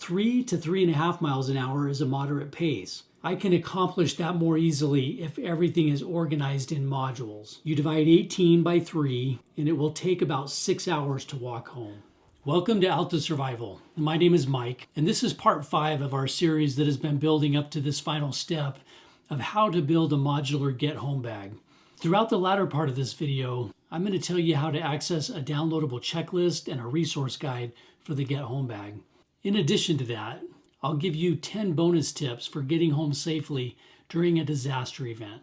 3 to 3.5 miles an hour is a moderate pace. I can accomplish that more easily if everything is organized in modules. You divide 18 by 3 and it will take about 6 hours to walk home. Welcome to Alta Survival. My name is Mike, and this is part 5 of our series that has been building up to this final step of how to build a modular Get Home Bag. Throughout the latter part of this video, I'm going to tell you how to access a downloadable checklist and a resource guide for the Get Home Bag. In addition to that, I'll give you 10 bonus tips for getting home safely during a disaster event.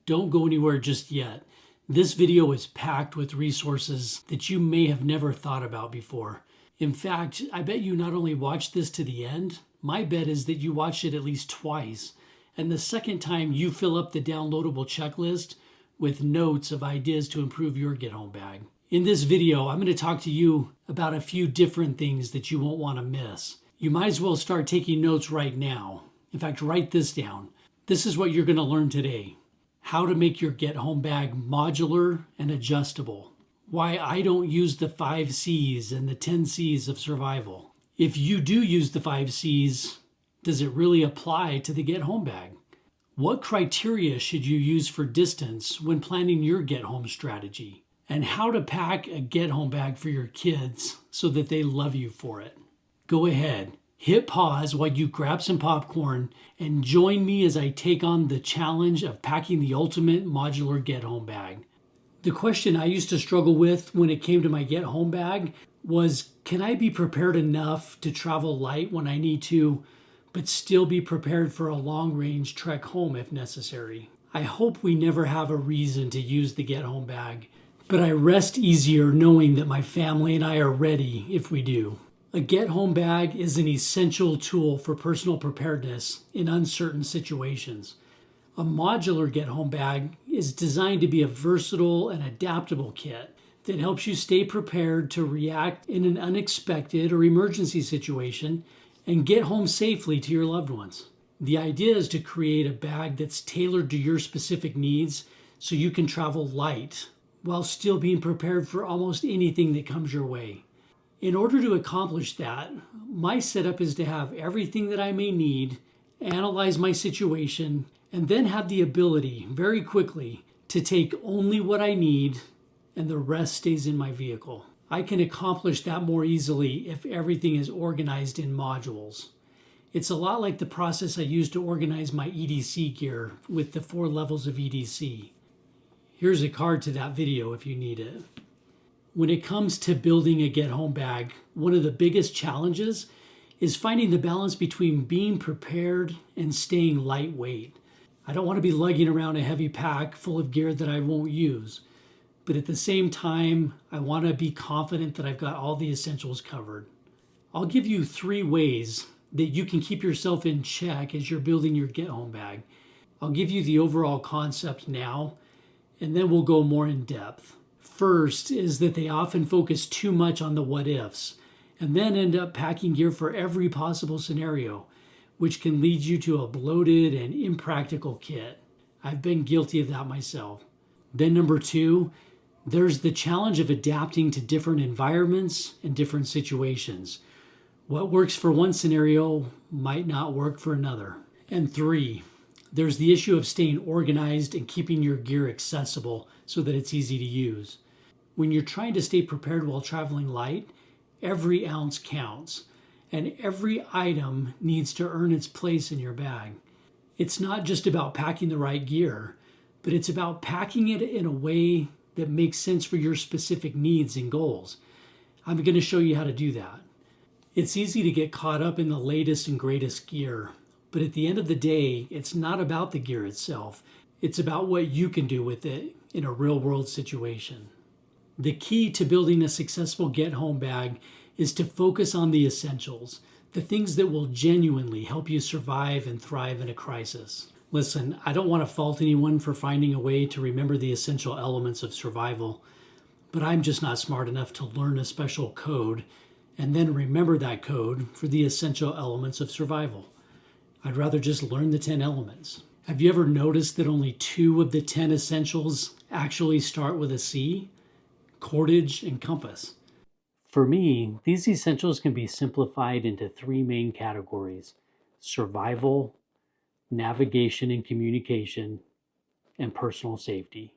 Don't go anywhere just yet. This video is packed with resources that you may have never thought about before. In fact, I bet you not only watched this to the end, my bet is that you watched it at least twice. And the second time you fill up the downloadable checklist with notes of ideas to improve your Get Home Bag. In this video, I'm going to talk to you about a few different things that you won't want to miss. You might as well start taking notes right now. In fact, write this down. This is what you're going to learn today. How to make your Get Home Bag modular and adjustable. Why I don't use the 5 C's and the 10 C's of survival. If you do use the 5 C's, does it really apply to the Get Home Bag? What criteria should you use for distance when planning your Get Home strategy? And how to pack a Get Home Bag for your kids so that they love you for it. Go ahead, hit pause while you grab some popcorn and join me as I take on the challenge of packing the ultimate modular Get Home Bag. The question I used to struggle with when it came to my Get Home Bag was, can I be prepared enough to travel light when I need to, but still be prepared for a long-range trek home if necessary? I hope we never have a reason to use the Get Home Bag, but I rest easier knowing that my family and I are ready if we do. A Get Home Bag is an essential tool for personal preparedness in uncertain situations. A modular Get Home Bag is designed to be a versatile and adaptable kit that helps you stay prepared to react in an unexpected or emergency situation and get home safely to your loved ones. The idea is to create a bag that's tailored to your specific needs so you can travel light while still being prepared for almost anything that comes your way. In order to accomplish that, my setup is to have everything that I may need, analyze my situation, and then have the ability very quickly to take only what I need and the rest stays in my vehicle. I can accomplish that more easily if everything is organized in modules. It's a lot like the process I use to organize my EDC gear with the 4 levels of EDC. Here's a card to that video if you need it. When it comes to building a Get Home Bag, one of the biggest challenges is finding the balance between being prepared and staying lightweight. I don't want to be lugging around a heavy pack full of gear that I won't use, but at the same time, I want to be confident that I've got all the essentials covered. I'll give you 3 ways that you can keep yourself in check as you're building your Get Home Bag. I'll give you the overall concept now, and then we'll go more in depth. First is that they often focus too much on the what ifs and then end up packing gear for every possible scenario, which can lead you to a bloated and impractical kit. I've been guilty of that myself. Then number 2, there's the challenge of adapting to different environments and different situations. What works for one scenario might not work for another. And 3, there's the issue of staying organized and keeping your gear accessible so that it's easy to use. When you're trying to stay prepared while traveling light, every ounce counts, and every item needs to earn its place in your bag. It's not just about packing the right gear, but it's about packing it in a way that makes sense for your specific needs and goals. I'm going to show you how to do that. It's easy to get caught up in the latest and greatest gear, but at the end of the day, it's not about the gear itself. It's about what you can do with it in a real-world situation. The key to building a successful Get Home Bag is to focus on the essentials, the things that will genuinely help you survive and thrive in a crisis. Listen, I don't want to fault anyone for finding a way to remember the essential elements of survival, but I'm just not smart enough to learn a special code and then remember that code for the essential elements of survival. I'd rather just learn the 10 elements. Have you ever noticed that only 2 of the 10 essentials actually start with a C? Cordage and compass. For me, these essentials can be simplified into three main categories: survival, navigation and communication, and personal safety.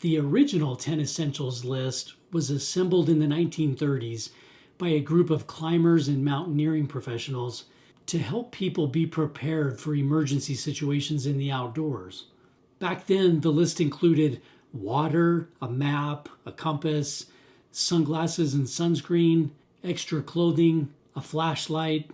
The original 10 essentials list was assembled in the 1930s by a group of climbers and mountaineering professionals to help people be prepared for emergency situations in the outdoors. Back then, the list included water, a map, a compass, sunglasses and sunscreen, extra clothing, a flashlight,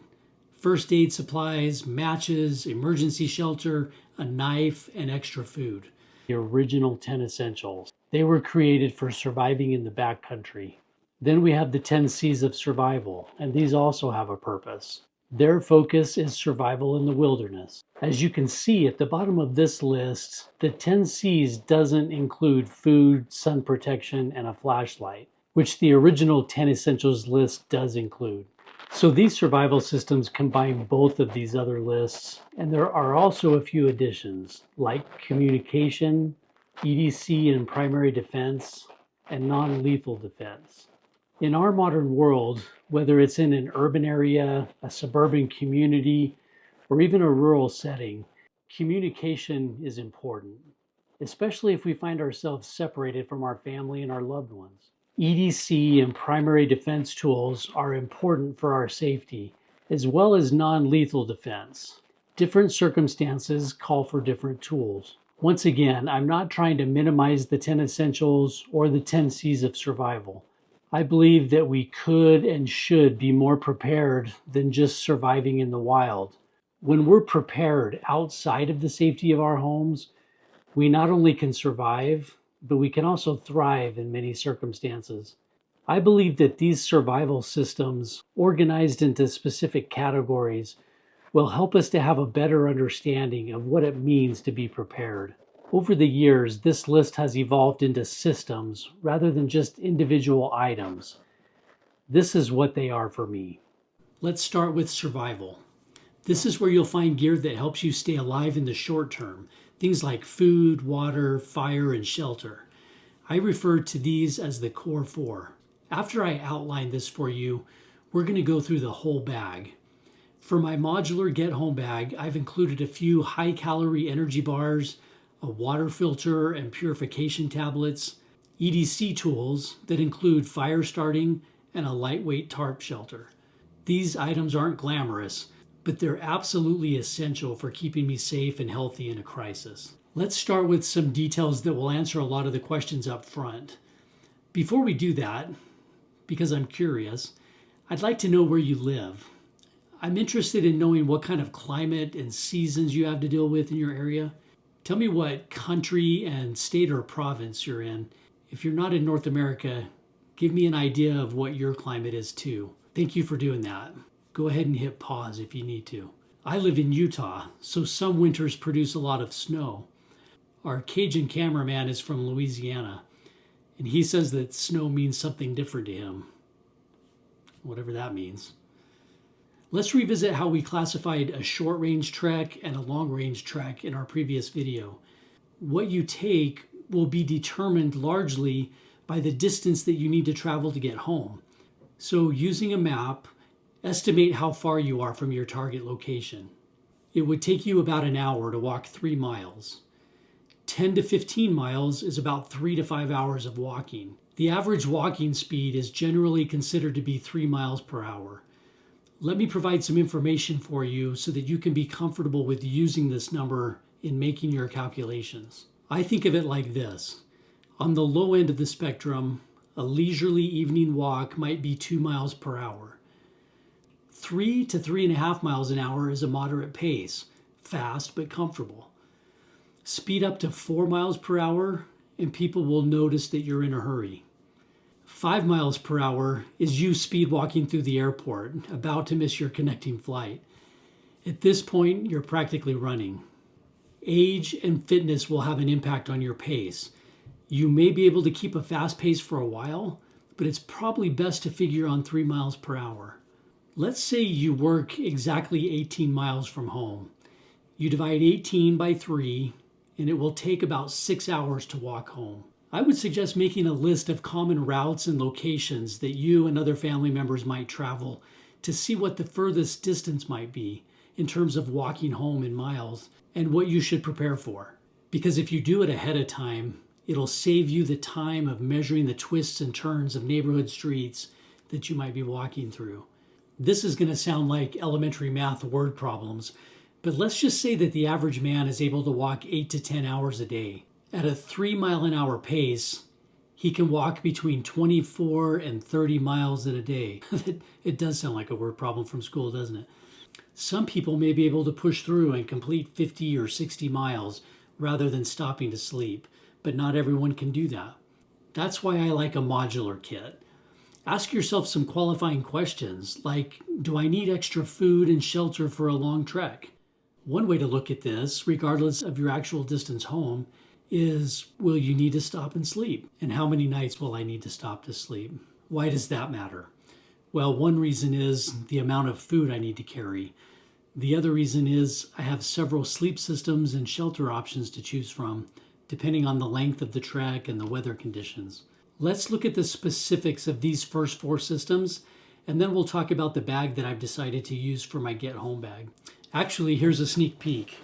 first aid supplies, matches, emergency shelter, a knife, and extra food. The original 10 essentials. They were created for surviving in the backcountry. Then we have the 10 C's of survival, and these also have a purpose. Their focus is survival in the wilderness. As you can see at the bottom of this list, the 10 C's doesn't include food, sun protection, and a flashlight, which the original 10 essentials list does include. So these survival systems combine both of these other lists, and there are also a few additions like communication, EDC and primary defense, and non-lethal defense. In our modern world, whether it's in an urban area, a suburban community, or even a rural setting, communication is important, especially if we find ourselves separated from our family and our loved ones. EDC and primary defense tools are important for our safety, as well as non-lethal defense. Different circumstances call for different tools. Once again, I'm not trying to minimize the 10 essentials or the 10 C's of survival. I believe that we could and should be more prepared than just surviving in the wild. When we're prepared outside of the safety of our homes, we not only can survive, but we can also thrive in many circumstances. I believe that these survival systems, organized into specific categories, will help us to have a better understanding of what it means to be prepared. Over the years, this list has evolved into systems rather than just individual items. This is what they are for me. Let's start with survival. This is where you'll find gear that helps you stay alive in the short term. Things like food, water, fire, and shelter. I refer to these as the core four. After I outline this for you, we're going to go through the whole bag. For my Modular Get Home Bag, I've included a few high-calorie energy bars, a water filter and purification tablets, EDC tools that include fire starting, and a lightweight tarp shelter. These items aren't glamorous, but they're absolutely essential for keeping me safe and healthy in a crisis. Let's start with some details that will answer a lot of the questions up front. Before we do that, because I'm curious, I'd like to know where you live. I'm interested in knowing what kind of climate and seasons you have to deal with in your area. Tell me what country and state or province you're in. If you're not in North America, give me an idea of what your climate is too. Thank you for doing that. Go ahead and hit pause if you need to. I live in Utah, so some winters produce a lot of snow. Our Cajun cameraman is from Louisiana, and he says that snow means something different to him, whatever that means. Let's revisit how we classified a short-range trek and a long-range trek in our previous video. What you take will be determined largely by the distance that you need to travel to get home. So using a map, estimate how far you are from your target location. It would take you about an hour to walk 3 miles. 10 to 15 miles is about 3 to 5 hours of walking. The average walking speed is generally considered to be 3 miles per hour. Let me provide some information for you so that you can be comfortable with using this number in making your calculations. I think of it like this. On the low end of the spectrum, a leisurely evening walk might be 2 miles per hour. 3 to 3.5 miles an hour is a moderate pace, fast but comfortable. Speed up to 4 miles per hour and people will notice that you're in a hurry. 5 miles per hour is you speed walking through the airport, about to miss your connecting flight. At this point, you're practically running. Age and fitness will have an impact on your pace. You may be able to keep a fast pace for a while, but it's probably best to figure on 3 miles per hour. Let's say you work exactly 18 miles from home. You divide 18 by 3, and it will take about 6 hours to walk home. I would suggest making a list of common routes and locations that you and other family members might travel to see what the furthest distance might be in terms of walking home in miles and what you should prepare for. Because if you do it ahead of time, it'll save you the time of measuring the twists and turns of neighborhood streets that you might be walking through. This is going to sound like elementary math word problems, but let's just say that the average man is able to walk 8 to 10 hours a day. At a 3-mile-an-hour pace, he can walk between 24 and 30 miles in a day. It does sound like a word problem from school, doesn't it? Some people may be able to push through and complete 50 or 60 miles rather than stopping to sleep, but not everyone can do that. That's why I like a modular kit. Ask yourself some qualifying questions like, do I need extra food and shelter for a long trek? One way to look at this, regardless of your actual distance home, is will you need to stop and sleep? And how many nights will I need to stop to sleep? Why does that matter? Well, one reason is the amount of food I need to carry. The other reason is I have several sleep systems and shelter options to choose from, depending on the length of the trek and the weather conditions. Let's look at the specifics of these first 4 systems, and then we'll talk about the bag that I've decided to use for my Get Home bag. Actually, here's a sneak peek.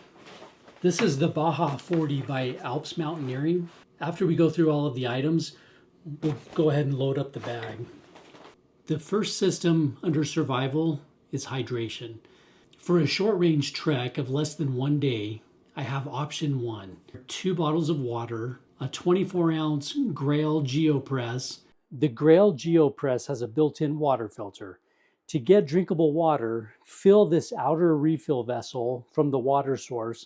This is the Baja 40 by Alps Mountaineering. After we go through all of the items, we'll go ahead and load up the bag. The first system under survival is hydration. For a short range trek of less than 1 day, I have option 1. 2 bottles of water, a 24-ounce Grail GeoPress. The Grail GeoPress has a built-in water filter. To get drinkable water, fill this outer refill vessel from the water source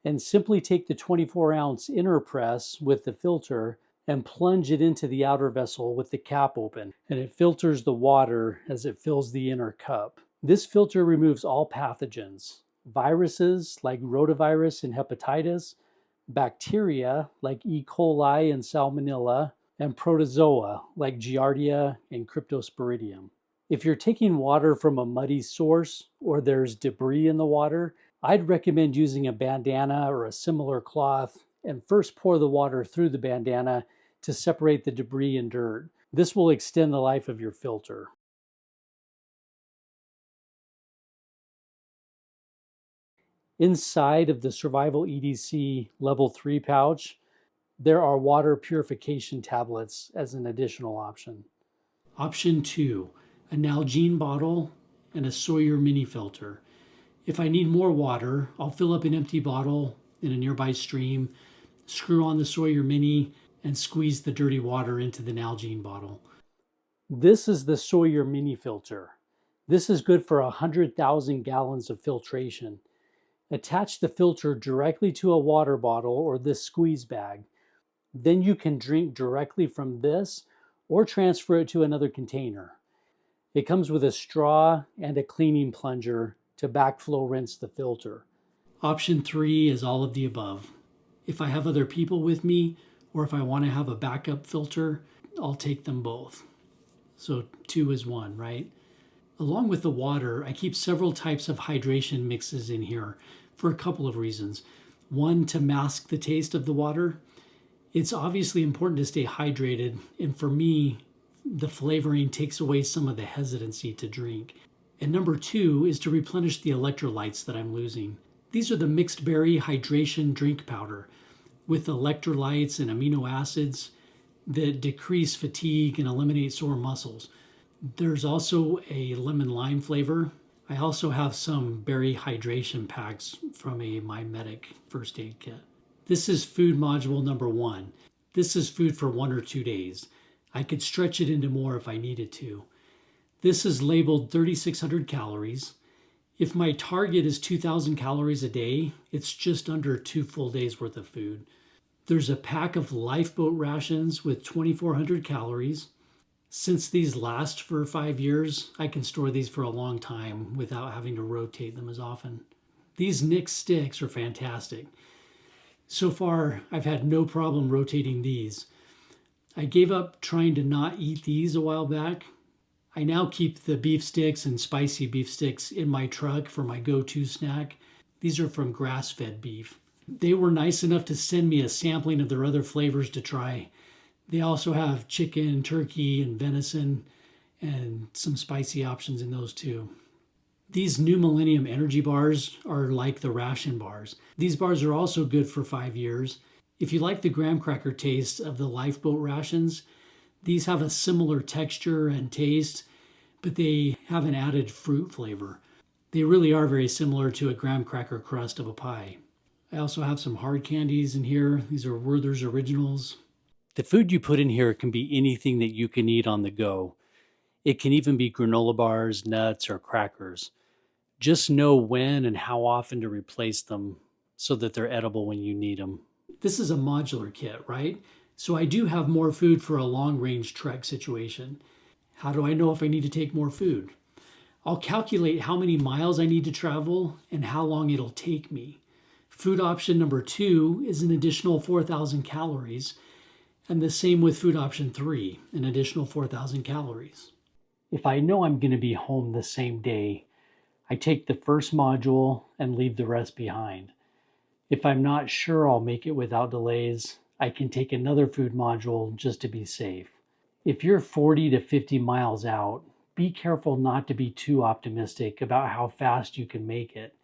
and simply take the 24-ounce inner press with the filter and plunge it into the outer vessel with the cap open, and it filters the water as it fills the inner cup. This filter removes all pathogens, viruses like rotavirus and hepatitis, bacteria like E. coli and salmonella, and protozoa like Giardia and Cryptosporidium. If you're taking water from a muddy source or there's debris in the water, I'd recommend using a bandana or a similar cloth and first pour the water through the bandana to separate the debris and dirt. This will extend the life of your filter. Inside of the Survival EDC Level 3 pouch, there are water purification tablets as an additional option. Option 2, a Nalgene bottle and a Sawyer mini filter. If I need more water, I'll fill up an empty bottle in a nearby stream, screw on the Sawyer mini, and squeeze the dirty water into the Nalgene bottle. This is the Sawyer mini filter. This is good for 100,000 gallons of filtration. Attach the filter directly to a water bottle or this squeeze bag. Then you can drink directly from this or transfer it to another container. It comes with a straw and a cleaning plunger to backflow rinse the filter. Option 3 is all of the above. If I have other people with me, or if I want to have a backup filter, I'll take them both. So 2 is 1, right? Along with the water, I keep several types of hydration mixes in here for a couple of reasons. One, to mask the taste of the water. It's obviously important to stay hydrated, and for me, the flavoring takes away some of the hesitancy to drink. And number 2 is to replenish the electrolytes that I'm losing. These are the mixed berry hydration drink powder with electrolytes and amino acids that decrease fatigue and eliminate sore muscles. There's also a lemon lime flavor. I also have some berry hydration packs from a MyMedic first aid kit. This is food module number 1. This is food for 1 or 2 days. I could stretch it into more if I needed to. This is labeled 3,600 calories. If my target is 2,000 calories a day, it's just under 2 full days worth of food. There's a pack of lifeboat rations with 2,400 calories. Since these last for 5 years, I can store these for a long time without having to rotate them as often. These Nick sticks are fantastic. So far, I've had no problem rotating these. I gave up trying to not eat these a while back. I now keep the beef sticks and spicy beef sticks in my truck for my go-to snack. These are from grass-fed beef. They were nice enough to send me a sampling of their other flavors to try. They also have chicken, turkey, and venison, and some spicy options in those too. These New Millennium energy bars are like the ration bars. These bars are also good for 5 years. If you like the graham cracker taste of the lifeboat rations, these have a similar texture and taste, but they have an added fruit flavor. They really are very similar to a graham cracker crust of a pie. I also have some hard candies in here. These are Werther's Originals. The food you put in here can be anything that you can eat on the go. It can even be granola bars, nuts, or crackers. Just know when and how often to replace them so that they're edible when you need them. This is a modular kit, right? So I do have more food for a long-range trek situation. How do I know if I need to take more food? I'll calculate how many miles I need to travel and how long it'll take me. Food option number 2 is an additional 4,000 calories, and the same with food option 3, an additional 4,000 calories. If I know I'm going to be home the same day, I take the first module and leave the rest behind. If I'm not sure I'll make it without delays, I can take another food module just to be safe. If you're 40 to 50 miles out, be careful not to be too optimistic about how fast you can make it.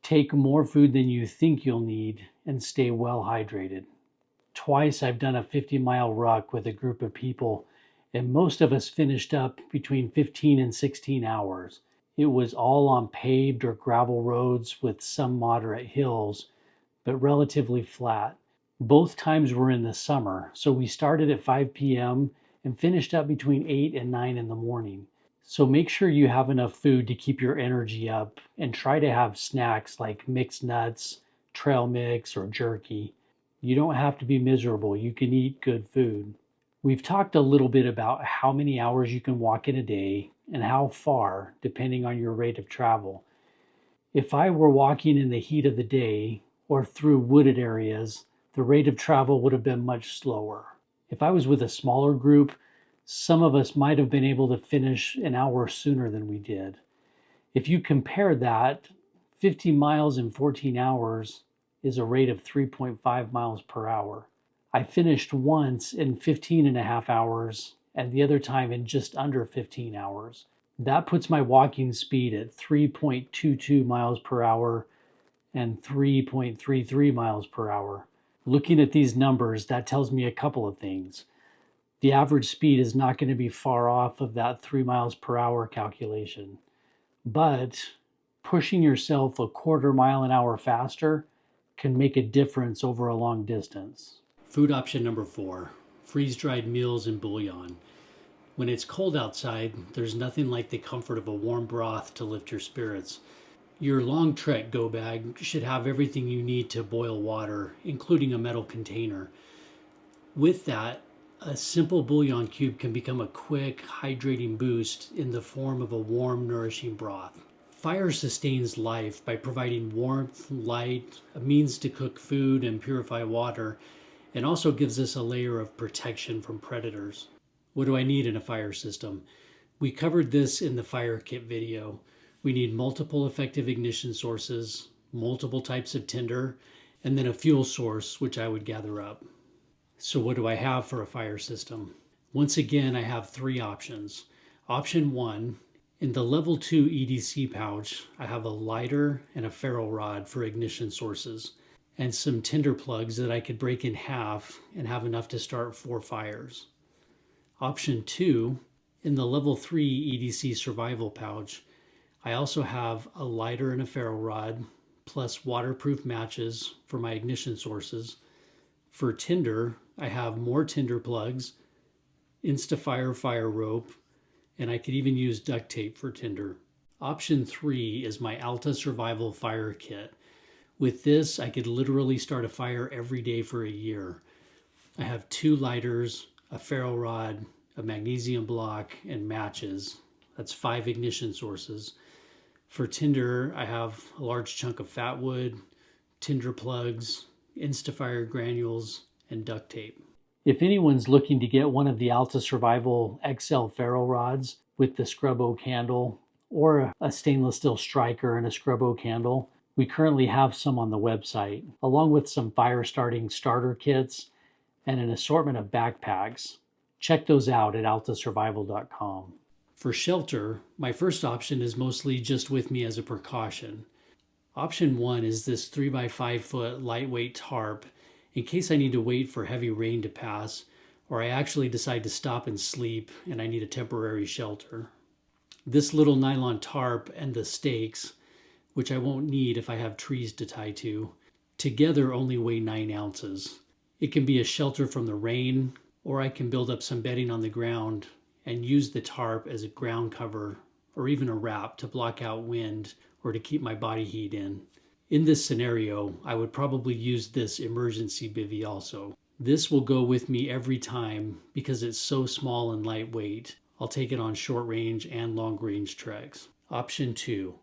Take more food than you think you'll need and stay well hydrated. Twice I've done a 50-mile ruck with a group of people, and most of us finished up between 15 and 16 hours. It was all on paved or gravel roads with some moderate hills, but relatively flat. Both times were in the summer, so we started at 5 p.m. and finished up between 8 and 9 in the morning. So make sure you have enough food to keep your energy up and try to have snacks like mixed nuts, trail mix, or jerky. You don't have to be miserable. You can eat good food. We've talked a little bit about how many hours you can walk in a day and how far, depending on your rate of travel. If I were walking in the heat of the day or through wooded areas, the rate of travel would have been much slower. If I was with a smaller group, some of us might have been able to finish an hour sooner than we did. If you compare that, 50 miles in 14 hours is a rate of 3.5 miles per hour. I finished once in 15 and a half hours and the other time in just under 15 hours. That puts my walking speed at 3.22 miles per hour and 3.33 miles per hour. Looking at these numbers, that tells me a couple of things. The average speed is not going to be far off of that 3 miles per hour calculation. But pushing yourself a quarter mile an hour faster can make a difference over a long distance. Food option number 4, freeze-dried meals and bouillon. When it's cold outside, there's nothing like the comfort of a warm broth to lift your spirits. Your long trek go bag should have everything you need to boil water, including a metal container. With that, a simple bouillon cube can become a quick, hydrating boost in the form of a warm, nourishing broth. Fire sustains life by providing warmth, light, a means to cook food and purify water, and also gives us a layer of protection from predators. What do I need in a fire system? We covered this in the fire kit video. We need multiple effective ignition sources, multiple types of tinder, and then a fuel source, which I would gather up. So what do I have for a fire system? Once again, I have 3 options. Option 1, in the level 2 EDC pouch, I have a lighter and a ferro rod for ignition sources, and some tinder plugs that I could break in half and have enough to start 4 fires. Option 2, in the level 3 EDC survival pouch, I also have a lighter and a ferro rod, plus waterproof matches for my ignition sources. For tinder, I have more tinder plugs, Instafire fire rope, and I could even use duct tape for tinder. Option 3 is my Alta survival fire kit. With this, I could literally start a fire every day for a year. I have 2 lighters, a ferro rod, a magnesium block, and matches. That's 5 ignition sources. For tinder, I have a large chunk of fat wood, tinder plugs, Instafire granules, and duct tape. If anyone's looking to get one of the Alta Survival XL ferro rods with the scrub oak handle, or a stainless steel striker and a scrub oak handle, we currently have some on the website, along with some fire starting starter kits and an assortment of backpacks. Check those out at altasurvival.com. For shelter, my first option is mostly just with me as a precaution. Option 1 is this 3x5 foot lightweight tarp in case I need to wait for heavy rain to pass, or I actually decide to stop and sleep and I need a temporary shelter. This little nylon tarp and the stakes, which I won't need if I have trees to tie to, together only weigh 9 ounces. It can be a shelter from the rain, or I can build up some bedding on the ground and use the tarp as a ground cover or even a wrap to block out wind or to keep my body heat in. In this scenario, I would probably use this emergency bivvy also. This will go with me every time because it's so small and lightweight. I'll take it on short range and long range treks. Option 2.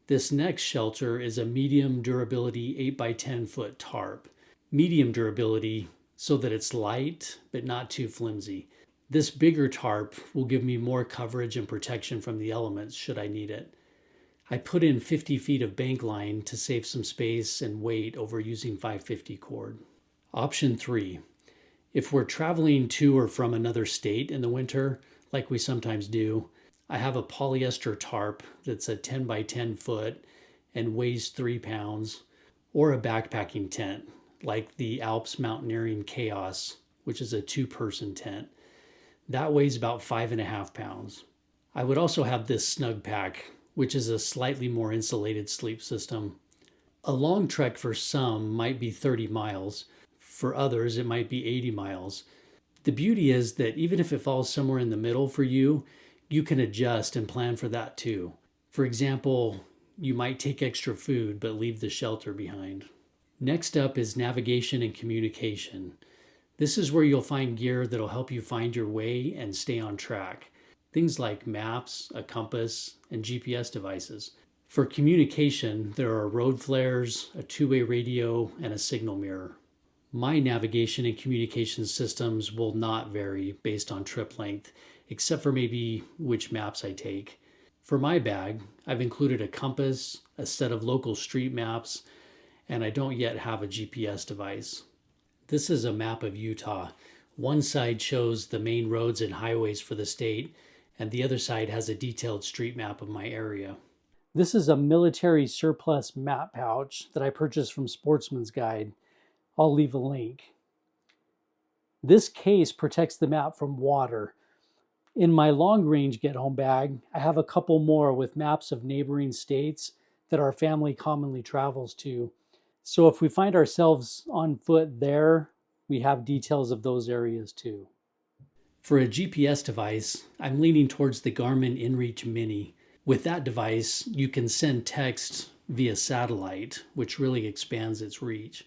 This next shelter is a medium durability 8x10 foot tarp. Medium durability so that it's light but not too flimsy. This bigger tarp will give me more coverage and protection from the elements should I need it. I put in 50 feet of bank line to save some space and weight over using 550 cord. Option 3. If we're traveling to or from another state in the winter, like we sometimes do, I have a polyester tarp that's a 10x10 foot and weighs 3 pounds, or a backpacking tent, like the Alps Mountaineering Chaos, which is a 2-person tent. That weighs about 5.5 pounds. I would also have this snug pack, which is a slightly more insulated sleep system. A long trek for some might be 30 miles. For others, it might be 80 miles. The beauty is that even if it falls somewhere in the middle for you, you can adjust and plan for that too. For example, you might take extra food but leave the shelter behind. Next up is navigation and communication. This is where you'll find gear that'll help you find your way and stay on track. Things like maps, a compass, and GPS devices. For communication, there are road flares, a two-way radio, and a signal mirror. My navigation and communication systems will not vary based on trip length, except for maybe which maps I take. For my bag, I've included a compass, a set of local street maps, and I don't yet have a GPS device. This is a map of Utah. One side shows the main roads and highways for the state, and the other side has a detailed street map of my area. This is a military surplus map pouch that I purchased from Sportsman's Guide. I'll leave a link. This case protects the map from water. In my long-range get-home bag, I have a couple more with maps of neighboring states that our family commonly travels to. So if we find ourselves on foot there, we have details of those areas too. For a GPS device, I'm leaning towards the Garmin InReach Mini. With that device, you can send text via satellite, which really expands its reach.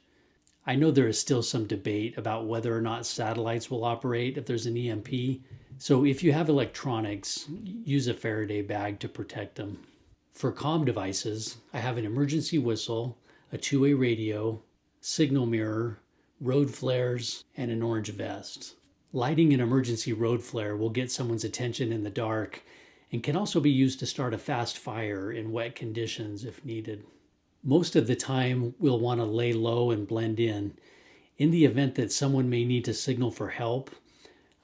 I know there is still some debate about whether or not satellites will operate if there's an EMP, so if you have electronics, use a Faraday bag to protect them. For comm devices, I have an emergency whistle, a two-way radio, signal mirror, road flares, and an orange vest. Lighting an emergency road flare will get someone's attention in the dark and can also be used to start a fast fire in wet conditions if needed. Most of the time, we'll want to lay low and blend in. In the event that someone may need to signal for help,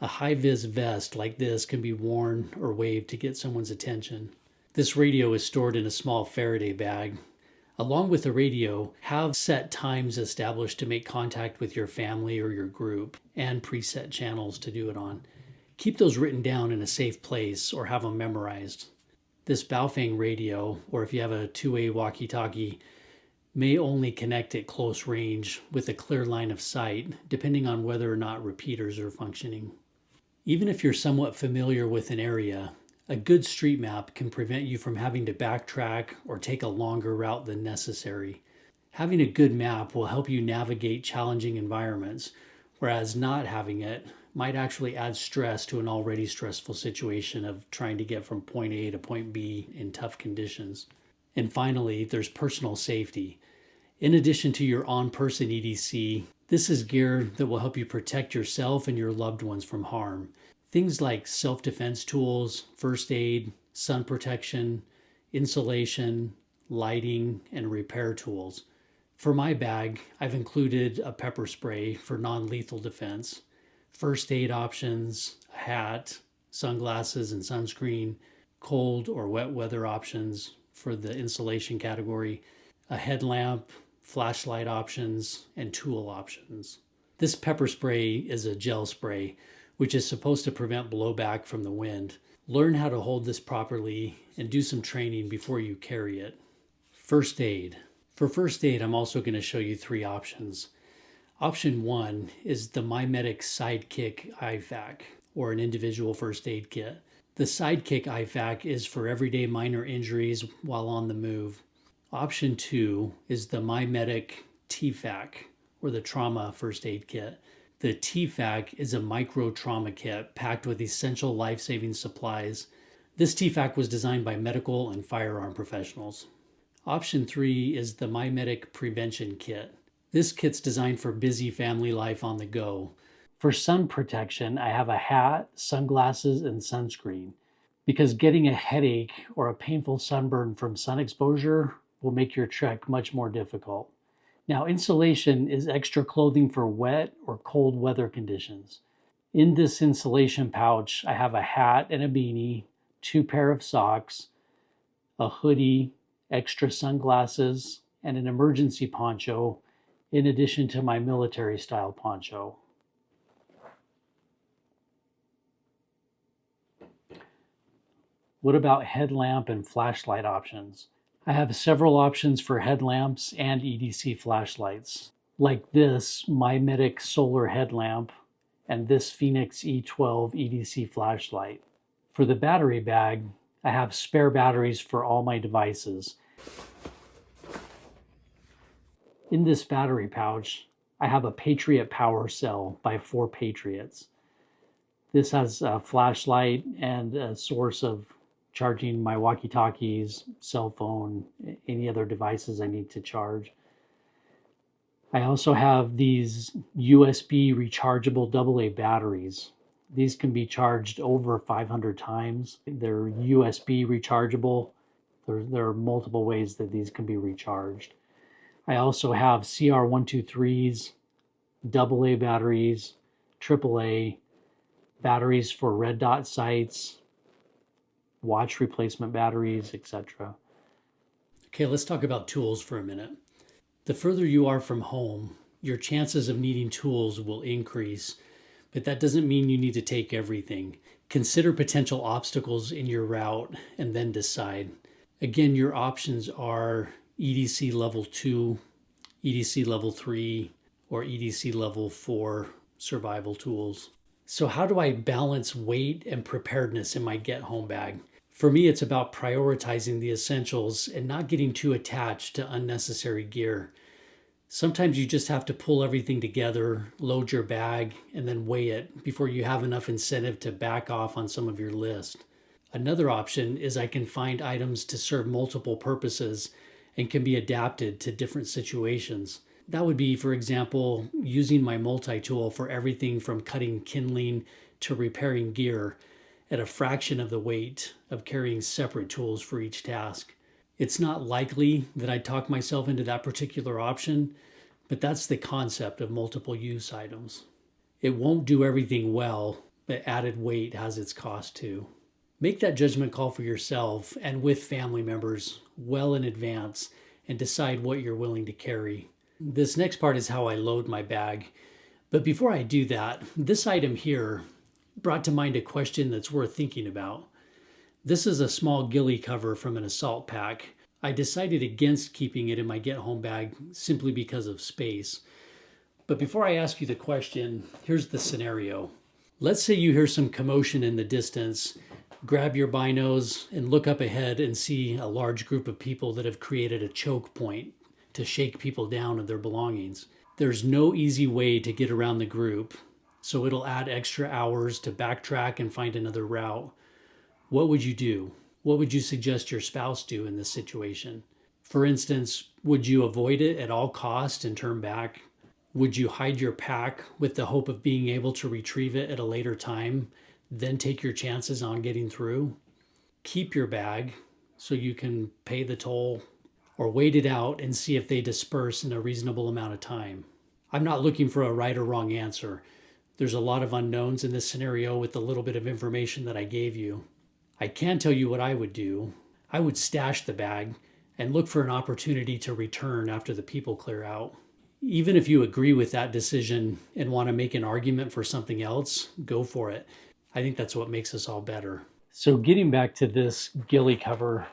a high-vis vest like this can be worn or waved to get someone's attention. This radio is stored in a small Faraday bag. Along with the radio, have set times established to make contact with your family or your group and preset channels to do it on. Keep those written down in a safe place or have them memorized. This Baofeng radio, or if you have a two-way walkie-talkie, may only connect at close range with a clear line of sight, depending on whether or not repeaters are functioning. Even if you're somewhat familiar with an area, a good street map can prevent you from having to backtrack or take a longer route than necessary. Having a good map will help you navigate challenging environments, whereas not having it might actually add stress to an already stressful situation of trying to get from point A to point B in tough conditions. And finally, there's personal safety. In addition to your on-person EDC, this is gear that will help you protect yourself and your loved ones from harm. Things like self-defense tools, first aid, sun protection, insulation, lighting, and repair tools. For my bag, I've included a pepper spray for non-lethal defense, first aid options, a hat, sunglasses and sunscreen, cold or wet weather options for the insulation category, a headlamp, flashlight options, and tool options. This pepper spray is a gel spray, which is supposed to prevent blowback from the wind. Learn how to hold this properly and do some training before you carry it. First aid. For first aid, I'm also going to show you 3 options. Option 1 is the MyMedic Sidekick IFAK, or an individual first aid kit. The Sidekick IFAK is for everyday minor injuries while on the move. Option 2 is the MyMedic TFAK, or the trauma first aid kit. The TFAK is a micro trauma kit packed with essential life-saving supplies. This TFAK was designed by medical and firearm professionals. Option 3 is the MyMedic Prevention Kit. This kit's designed for busy family life on the go. For sun protection, I have a hat, sunglasses, and sunscreen, because getting a headache or a painful sunburn from sun exposure will make your trek much more difficult. Now, insulation is extra clothing for wet or cold weather conditions. In this insulation pouch, I have a hat and a beanie, 2 pair of socks, a hoodie, extra sunglasses, and an emergency poncho, in addition to my military style poncho. What about headlamp and flashlight options? I have several options for headlamps and EDC flashlights, like this MyMedic solar headlamp and this Phoenix E12 EDC flashlight. For the battery bag, I have spare batteries for all my devices. In this battery pouch, I have a Patriot Power Cell by 4 Patriots. This has a flashlight and a source of charging my walkie-talkies, cell phone, any other devices I need to charge. I also have these USB rechargeable AA batteries. These can be charged over 500 times. They're USB rechargeable. There are multiple ways that these can be recharged. I also have CR123s, AA batteries, AAA, batteries for red dot sights, watch replacement batteries, etc. Okay, let's talk about tools for a minute. The further you are from home, your chances of needing tools will increase, but that doesn't mean you need to take everything. Consider potential obstacles in your route and then decide. Again, your options are EDC level 2, EDC level 3, or EDC level 4 survival tools. So how do I balance weight and preparedness in my Get Home bag? For me, it's about prioritizing the essentials and not getting too attached to unnecessary gear. Sometimes you just have to pull everything together, load your bag, and then weigh it before you have enough incentive to back off on some of your list. Another option is I can find items to serve multiple purposes and can be adapted to different situations. That would be, for example, using my multi-tool for everything from cutting kindling to repairing gear at a fraction of the weight of carrying separate tools for each task. It's not likely that I'd talk myself into that particular option, but that's the concept of multiple use items. It won't do everything well, but added weight has its cost too. Make that judgment call for yourself and with family members well in advance and decide what you're willing to carry. This next part is how I load my bag. But before I do that, this item here brought to mind a question that's worth thinking about. This is a small ghillie cover from an assault pack. I decided against keeping it in my Get Home bag simply because of space. But before I ask you the question, here's the scenario. Let's say you hear some commotion in the distance. Grab your binos and look up ahead and see a large group of people that have created a choke point to shake people down of their belongings. There's no easy way to get around the group, so it'll add extra hours to backtrack and find another route. What would you do? What would you suggest your spouse do in this situation? For instance, would you avoid it at all costs and turn back? Would you hide your pack with the hope of being able to retrieve it at a later time, then take your chances on getting through? Keep your bag so you can pay the toll or wait it out and see if they disperse in a reasonable amount of time. I'm not looking for a right or wrong answer. There's a lot of unknowns in this scenario with the little bit of information that I gave you. I can tell you what I would do. I would stash the bag and look for an opportunity to return after the people clear out. Even if you agree with that decision and want to make an argument for something else, go for it. I think that's what makes us all better. So getting back to this ghillie cover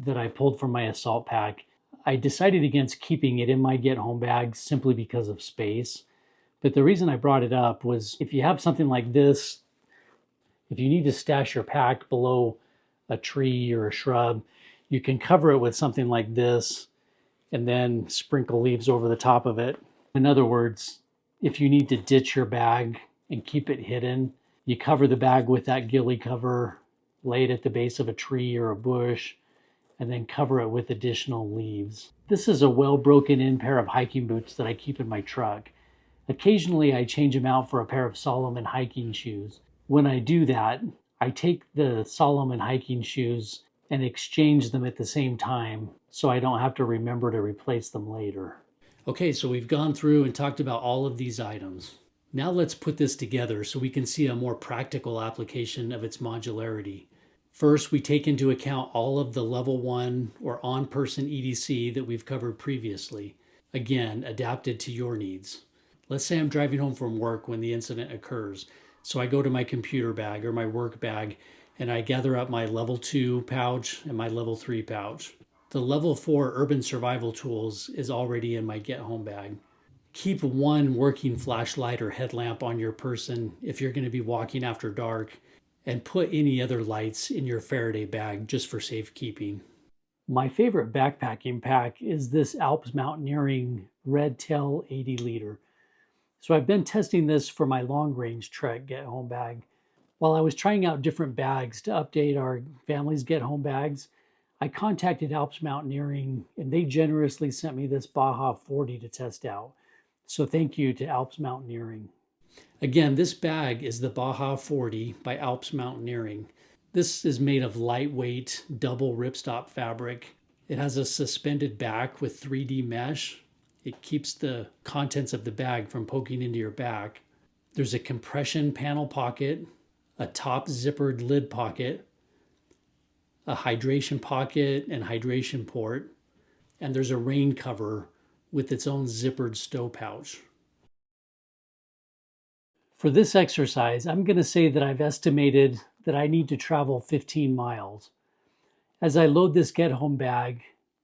that I pulled from my assault pack, I decided against keeping it in my Get Home bag simply because of space. But the reason I brought it up was if you have something like this, if you need to stash your pack below a tree or a shrub, you can cover it with something like this and then sprinkle leaves over the top of it. In other words, if you need to ditch your bag and keep it hidden, you cover the bag with that ghillie cover, lay it at the base of a tree or a bush, and then cover it with additional leaves. This is a well broken in pair of hiking boots that I keep in my truck. Occasionally I change them out for a pair of Solomon hiking shoes. When I do that, I take the Solomon hiking shoes and exchange them at the same time so I don't have to remember to replace them later. Okay, so we've gone through and talked about all of these items. Now let's put this together so we can see a more practical application of its modularity. First, we take into account all of the level 1 or on-person EDC that we've covered previously. Again, adapted to your needs. Let's say I'm driving home from work when the incident occurs. So I go to my computer bag or my work bag and I gather up my level 2 pouch and my level 3 pouch. The level 4 urban survival tools is already in my Get Home bag. Keep one working flashlight or headlamp on your person if you're going to be walking after dark, and put any other lights in your Faraday bag just for safekeeping. My favorite backpacking pack is this Alps Mountaineering Red Tail 80 liter. So I've been testing this for my long range trek Get Home bag. While I was trying out different bags to update our family's Get Home bags, I contacted Alps Mountaineering and they generously sent me this Baja 40 to test out. So thank you to Alps Mountaineering. Again, this bag is the Baja 40 by Alps Mountaineering. This is made of lightweight double ripstop fabric. It has a suspended back with 3D mesh. It keeps the contents of the bag from poking into your back. There's a compression panel pocket, a top zippered lid pocket, a hydration pocket and hydration port, and there's a rain cover with its own zippered stow pouch. For this exercise, I'm going to say that I've estimated that I need to travel 15 miles. As I load this Get Home bag,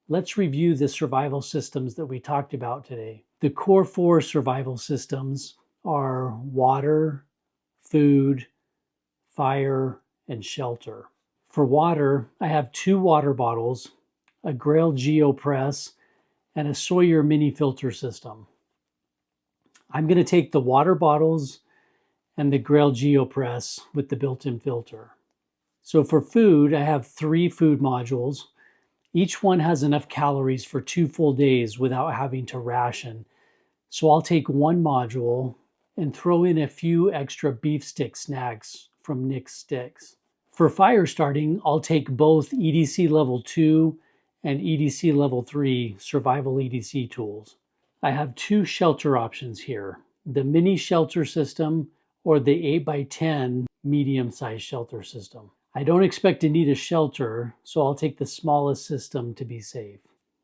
let's review the survival systems that we talked about today. The core 4 survival systems are water, food, fire, and shelter. For water, I have 2 water bottles, a Grail GeoPress, and a Sawyer mini filter system. I'm going to take the water bottles and the Grail GeoPress with the built-in filter. So for food, I have 3 food modules. Each one has enough calories for 2 full days without having to ration. So I'll take one module and throw in a few extra beef stick snacks from Nick's Sticks. For fire starting, I'll take both EDC level 2 and EDC level 3 survival EDC tools. I have 2 shelter options here, the mini shelter system or the 8x10 medium-sized shelter system. I don't expect to need a shelter, so I'll take the smallest system to be safe.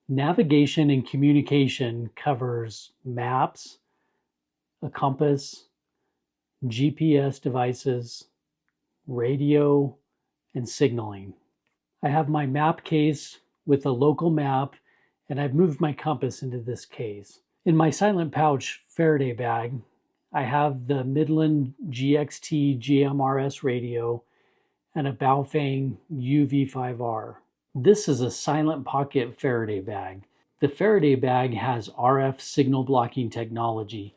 Navigation and communication covers maps, a compass, GPS devices, radio, and signaling. I have my map case with a local map, and I've moved my compass into this case. In my silent pouch Faraday bag, I have the Midland GXT GMRS radio and a Baofeng UV5R. This is a silent pocket Faraday bag. The Faraday bag has RF signal blocking technology.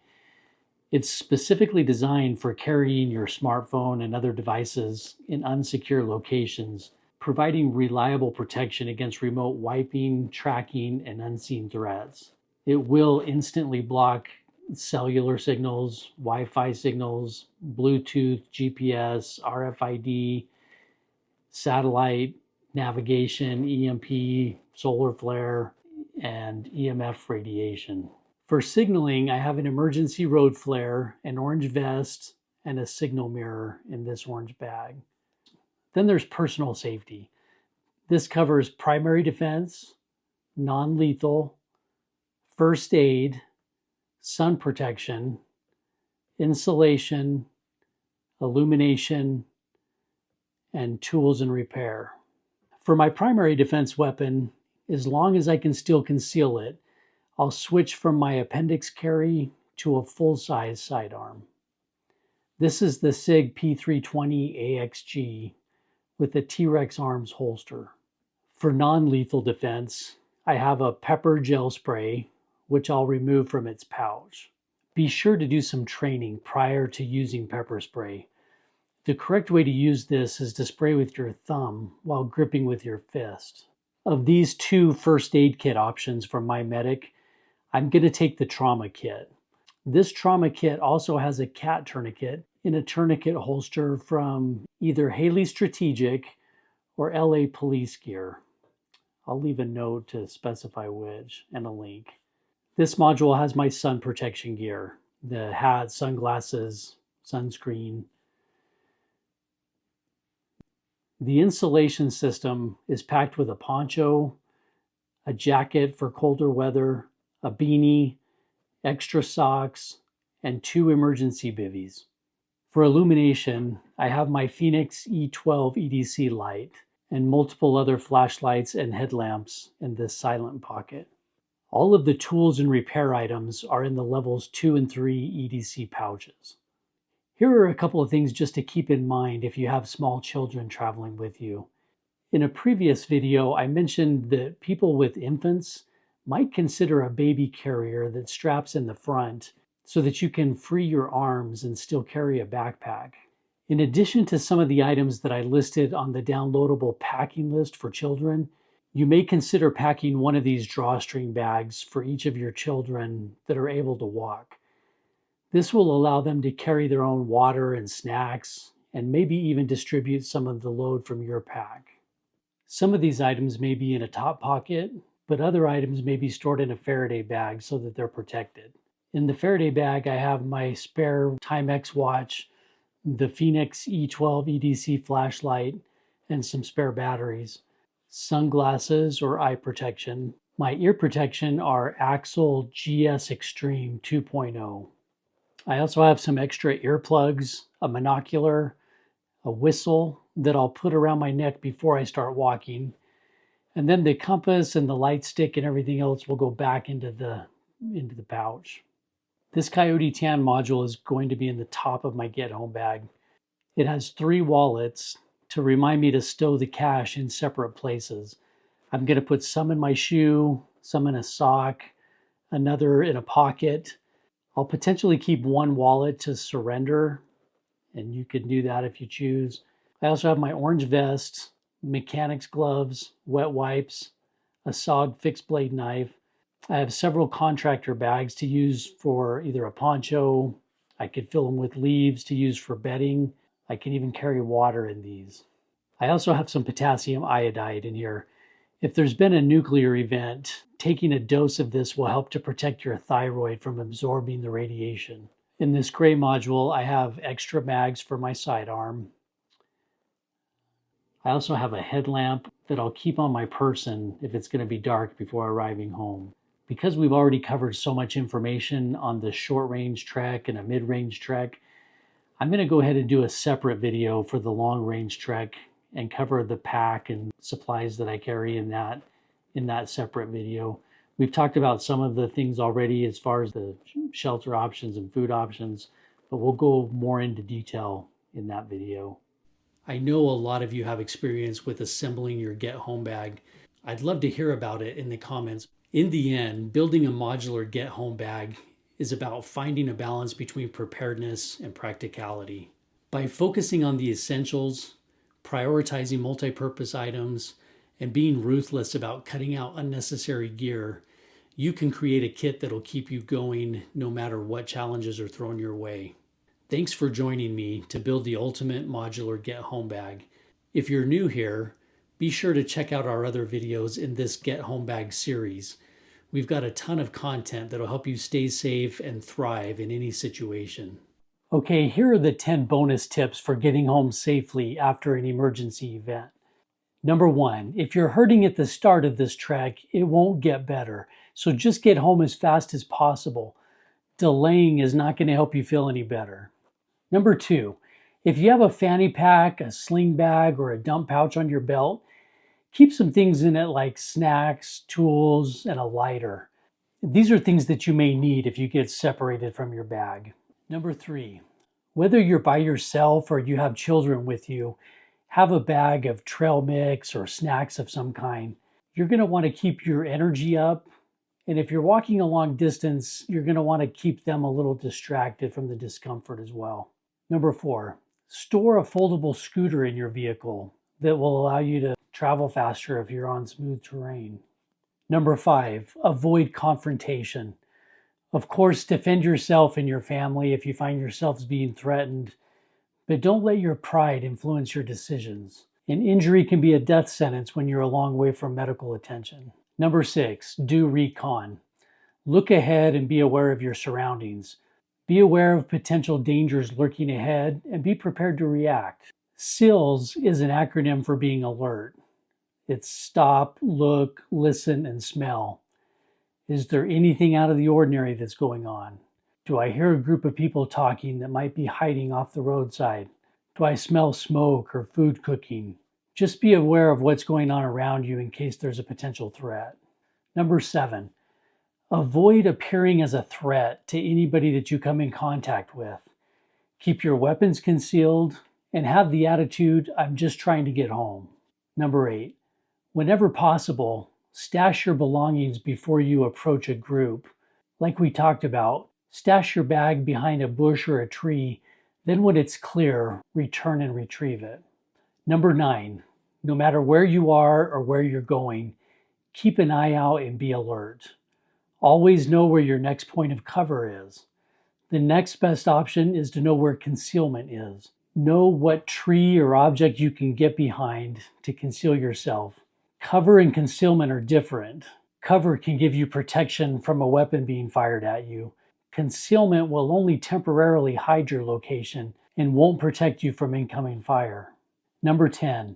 It's specifically designed for carrying your smartphone and other devices in unsecure locations, providing reliable protection against remote wiping, tracking, and unseen threats. It will instantly block cellular signals, Wi-Fi signals, Bluetooth, GPS, RFID, satellite, navigation, EMP, solar flare, and EMF radiation. For signaling, I have an emergency road flare, an orange vest, and a signal mirror in this orange bag. Then there's personal safety. This covers primary defense, non-lethal, first aid, sun protection, insulation, illumination, and tools and repair. For my primary defense weapon, as long as I can still conceal it, I'll switch from my appendix carry to a full-size sidearm. This is the SIG P320 AXG with a T-Rex arms holster. For non-lethal defense, I have a pepper gel spray, which I'll remove from its pouch. Be sure to do some training prior to using pepper spray. The correct way to use this is to spray with your thumb while gripping with your fist. Of these two first aid kit options from my medic, I'm going to take the trauma kit. This trauma kit also has a cat tourniquet in a tourniquet holster from either Haley Strategic or LA Police Gear. I'll leave a note to specify which and a link. This module has my sun protection gear, the hat, sunglasses, sunscreen. The insulation system is packed with a poncho, a jacket for colder weather, a beanie, extra socks, and 2 emergency bivvies. For illumination, I have my Phoenix E12 EDC light and multiple other flashlights and headlamps in this silent pocket. All of the tools and repair items are in the levels 2 and 3 EDC pouches. Here are a couple of things just to keep in mind if you have small children traveling with you. In a previous video, I mentioned that people with infants might consider a baby carrier that straps in the front so that you can free your arms and still carry a backpack. In addition to some of the items that I listed on the downloadable packing list for children, you may consider packing one of these drawstring bags for each of your children that are able to walk. This will allow them to carry their own water and snacks, and maybe even distribute some of the load from your pack. Some of these items may be in a top pocket, but other items may be stored in a Faraday bag so that they're protected. In the Faraday bag, I have my spare Timex watch, the Phoenix E12 EDC flashlight, and some spare batteries, sunglasses or eye protection. My ear protection are Axel GS Extreme 2.0. I also have some extra earplugs, a monocular, a whistle that I'll put around my neck before I start walking. And then the compass and the light stick and everything else will go back into the pouch. This Coyote Tan module is going to be in the top of my Get Home bag. It has 3 wallets to remind me to stow the cash in separate places. I'm going to put some in my shoe, some in a sock, another in a pocket. I'll potentially keep one wallet to surrender, and you can do that if you choose. I also have my orange vest, mechanics gloves, wet wipes, a SOG fixed blade knife. I have several contractor bags to use for either a poncho. I could fill them with leaves to use for bedding. I can even carry water in these. I also have some potassium iodide in here. If there's been a nuclear event, taking a dose of this will help to protect your thyroid from absorbing the radiation. In this gray module, I have extra mags for my sidearm. I also have a headlamp that I'll keep on my person if it's going to be dark before arriving home. Because we've already covered so much information on the short-range trek and a mid-range trek, I'm going to go ahead and do a separate video for the long-range trek and cover the pack and supplies that I carry in that separate video. We've talked about some of the things already as far as the shelter options and food options, but we'll go more into detail in that video. I know a lot of you have experience with assembling your Get Home bag. I'd love to hear about it in the comments. In the end, building a modular Get Home bag is about finding a balance between preparedness and practicality. By focusing on the essentials, prioritizing multi-purpose items, and being ruthless about cutting out unnecessary gear, you can create a kit that'll keep you going no matter what challenges are thrown your way. Thanks for joining me to build the ultimate modular Get Home bag. If you're new here, Be sure to check out our other videos in this Get Home Bag series. We've got a ton of content that'll help you stay safe and thrive in any situation. Okay, here are the 10 bonus tips for getting home safely after an emergency event. Number 1, if you're hurting at the start of this trek, it won't get better. So just get home as fast as possible. Delaying is not going to help you feel any better. Number 2, if you have a fanny pack, a sling bag, or a dump pouch on your belt, keep some things in it like snacks, tools, and a lighter. These are things that you may need if you get separated from your bag. Number 3, whether you're by yourself or you have children with you, have a bag of trail mix or snacks of some kind. You're going to want to keep your energy up. And if you're walking a long distance, you're going to want to keep them a little distracted from the discomfort as well. Number 4, store a foldable scooter in your vehicle that will allow you to travel faster if you're on smooth terrain. Number 5, avoid confrontation. Of course, defend yourself and your family if you find yourselves being threatened, but don't let your pride influence your decisions. An injury can be a death sentence when you're a long way from medical attention. Number 6, do recon. Look ahead and be aware of your surroundings. Be aware of potential dangers lurking ahead and be prepared to react. SILS is an acronym for being alert. It's stop, look, listen, and smell. Is there anything out of the ordinary that's going on? Do I hear a group of people talking that might be hiding off the roadside? Do I smell smoke or food cooking? Just be aware of what's going on around you in case there's a potential threat. Number 7, avoid appearing as a threat to anybody that you come in contact with. Keep your weapons concealed and have the attitude, I'm just trying to get home. Number 8, whenever possible, stash your belongings before you approach a group. Like we talked about, stash your bag behind a bush or a tree, then when it's clear, return and retrieve it. Number 9, no matter where you are or where you're going, keep an eye out and be alert. Always know where your next point of cover is. The next best option is to know where concealment is. Know what tree or object you can get behind to conceal yourself. Cover and concealment are different. Cover can give you protection from a weapon being fired at you. Concealment will only temporarily hide your location and won't protect you from incoming fire. Number 10,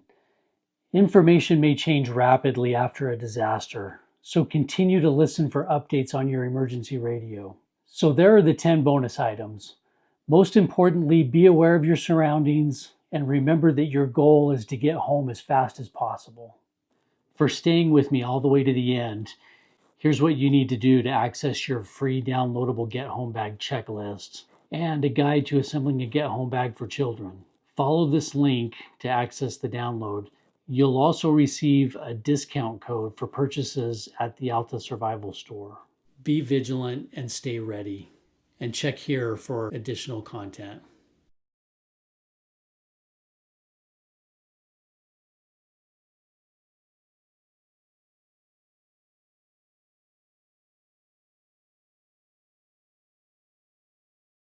information may change rapidly after a disaster, so continue to listen for updates on your emergency radio. So there are the 10 bonus items. Most importantly, be aware of your surroundings and remember that your goal is to get home as fast as possible. For staying with me all the way to the end, here's what you need to do to access your free downloadable Get Home Bag checklist and a guide to assembling a Get Home Bag for children. Follow this link to access the download. You'll also receive a discount code for purchases at the Alta Survival Store. Be vigilant and stay ready. And check here for additional content.